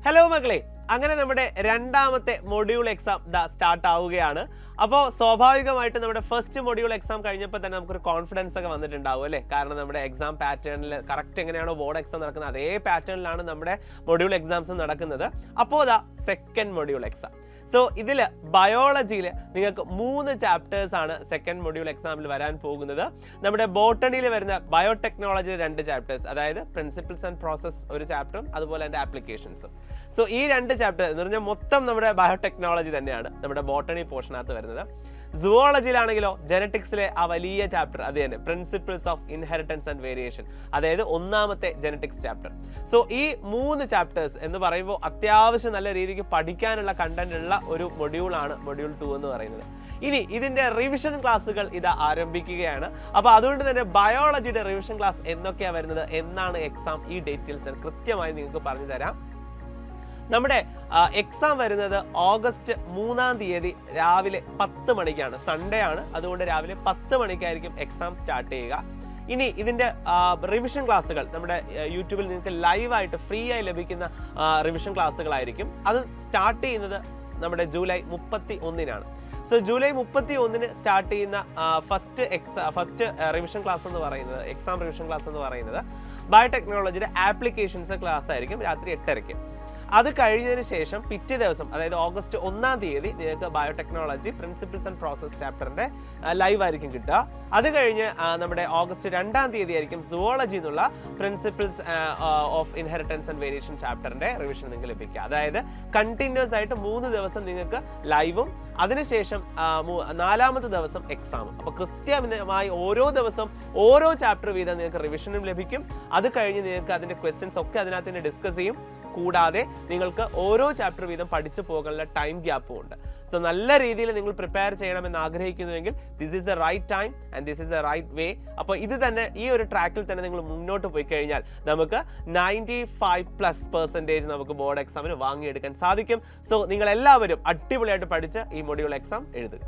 Hello മക്കളെ, അങ്ങനെ നമ്മുടെ രണ്ടാമത്തെ മൊഡ്യൂൾ എക്സാം സ്റ്റാർട്ട് ആവുകയാണ്. അപ്പോൾ സ്വാഭാവികമായിട്ട് നമ്മുടെ ഫസ്റ്റ് മൊഡ്യൂൾ എക്സാം കഴിഞ്ഞപ്പോൾ തന്നെ നമുക്കൊരു കോൺഫിഡൻസ് ഒക്കെ വന്നിട്ടുണ്ടാവും അല്ലേ? കാരണം നമ്മുടെ എക്സാം പാറ്റേണിൽ കറക്റ്റ് എങ്ങനെയാണോ ബോർഡ് എക്സാം നടക്കുന്നത് അതേ പാറ്റേണിലാണ് നമ്മുടെ മൊഡ്യൂൾ എക്സാംസ് നടക്കുന്നത്. അപ്പോൾ സെക്കൻഡ് മൊഡ്യൂൾ എക്സാം. സോ ഇതിൽ ബയോളജിയിൽ നിങ്ങൾക്ക് 3 ചാപ്റ്റേഴ്സ് ആണ് സെക്കൻഡ് മൊഡ്യൂൾ എക്സാമിൽ വരാൻ പോകുന്നത്. നമ്മുടെ ബോട്ടണിയിൽ വരുന്ന ബയോടെക്നോളജി 2 ചാപ്റ്റേഴ്സ്, അതായത് പ്രിൻസിപ്പിൾസ് ആൻഡ് പ്രോസസ് ഒരു ചാപ്റ്ററും അതുപോലെ അതിൻ്റെ ആപ്ലിക്കേഷൻസും. സോ ഈ 2 ചാപ്റ്റർ എന്ന് പറഞ്ഞാൽ മൊത്തം നമ്മുടെ ബയോടെക്നോളജി തന്നെയാണ് നമ്മുടെ ബോട്ടണി പോർഷനകത്ത് വരുന്നത്. സുവോളജിയിലാണെങ്കിലോ ജെനറ്റിക്സിലെ ആ വലിയ ചാപ്റ്റർ അത് തന്നെ, principles of inheritance and variation, അതായത് ഒന്നാമത്തെ ജെനറ്റിക്സ് ചാപ്റ്റർ. സോ ഈ 3 ചാപ്റ്റേഴ്സ് എന്ന് പറയുമ്പോൾ അത്യാവശ്യം നല്ല രീതിക്ക് പഠിക്കാനുള്ള കണ്ടന്റ് ഉള്ള ഒരു മൊഡ്യൂളാണ് മൊഡ്യൂൾ 2 എന്ന് പറയുന്നത്. ഇനി ഇതിന്റെ റിവിഷൻ ക്ലാസ്സുകൾ ആരംഭിക്കുകയാണ്. അപ്പോൾ അതുകൊണ്ട് തന്നെ ബയോളജിയുടെ റിവിഷൻ ക്ലാസ് എന്നൊക്കെയാണ് വരുന്നത്, എന്നാണ് എക്സാം, ഈ ഡീറ്റെയിൽസ് കൃത്യമായി നിങ്ങൾക്ക് പറഞ്ഞു തരാം. നമ്മുടെ എക്സാം വരുന്നത് ഓഗസ്റ്റ് 3-ാം തീയതി രാവിലെ 10 മണിക്കാണ്. സൺഡേ ആണ്, അതുകൊണ്ട് രാവിലെ 10 മണിക്കായിരിക്കും എക്സാം സ്റ്റാർട്ട് ചെയ്യുക. ഇനി ഇതിൻ്റെ റിവിഷൻ ക്ലാസ്സുകൾ നമ്മുടെ യൂട്യൂബിൽ നിങ്ങൾക്ക് ലൈവായിട്ട് ഫ്രീ ആയി ലഭിക്കുന്ന റിവിഷൻ ക്ലാസ്സുകളായിരിക്കും. അത് സ്റ്റാർട്ട് ചെയ്യുന്നത് നമ്മുടെ ജൂലൈ 31-നാണ്. സോ ജൂലൈ 31-ന് സ്റ്റാർട്ട് ചെയ്യുന്ന ഫസ്റ്റ് റിവിഷൻ ക്ലാസ് എന്ന് പറയുന്നത്, എക്സാം റിവിഷൻ ക്ലാസ് എന്ന് പറയുന്നത് ബയോടെക്നോളജിയുടെ ആപ്ലിക്കേഷൻസ് ക്ലാസ് ആയിരിക്കും രാത്രി 8:30-ക്ക്. അത് കഴിഞ്ഞതിന് ശേഷം പിറ്റേ ദിവസം, അതായത് ഓഗസ്റ്റ് 1-ാം തീയതി നിങ്ങൾക്ക് ബയോടെക്നോളജി പ്രിൻസിപ്പിൾസ് ആൻഡ് പ്രോസസ് ചാപ്റ്ററിന്റെ ലൈവ് ആയിരിക്കും കിട്ടുക. അത് കഴിഞ്ഞ് നമ്മുടെ ഓഗസ്റ്റ് 2-ാം തീയതി ആയിരിക്കും സുവോളജി എന്നുള്ള principles of inheritance and variation ചാപ്റ്ററിന്റെ റിവിഷൻ നിങ്ങൾക്ക് ലഭിക്കുക. അതായത് കണ്ടിന്യൂസ് ആയിട്ട് 3 ദിവസം നിങ്ങൾക്ക് ലൈവും അതിനുശേഷം 4-ാമത്തെ ദിവസം എക്സാമും. അപ്പോൾ കൃത്യമായി ഓരോ ദിവസം ഓരോ ചാപ്റ്റർ വീതം നിങ്ങൾക്ക് റിവിഷനും ലഭിക്കും. അത് കഴിഞ്ഞ് നിങ്ങൾക്ക് അതിന്റെ ക്വസ്റ്റ്യൻസ് ഒക്കെ അതിനകത്ത് തന്നെ ഡിസ്കസ് ചെയ്യും. കൂടാതെ നിങ്ങൾക്ക് ഓരോ ചാപ്റ്റർ വീതം പഠിച്ചു പോകാനുള്ള ടൈം ഗ്യാപ്പും ഉണ്ട്. സോ നല്ല രീതിയിൽ നിങ്ങൾ പ്രിപ്പയർ ചെയ്യണമെന്ന് ആഗ്രഹിക്കുന്നുവെങ്കിൽ this is the right time and this is the right വേ. അപ്പോൾ ഇത് തന്നെ, ഈ ഒരു ട്രാക്കിൽ തന്നെ നിങ്ങൾ മുന്നോട്ട് പോയി കഴിഞ്ഞാൽ നമുക്ക് 95+% നമുക്ക് ബോർഡ് എക്സാമിന് വാങ്ങിയെടുക്കാൻ സാധിക്കും. സോ നിങ്ങൾ എല്ലാവരും അടിപൊളിയായിട്ട് പഠിച്ച് ഈ മൊഡ്യൂൾ എക്സാം എഴുതുക.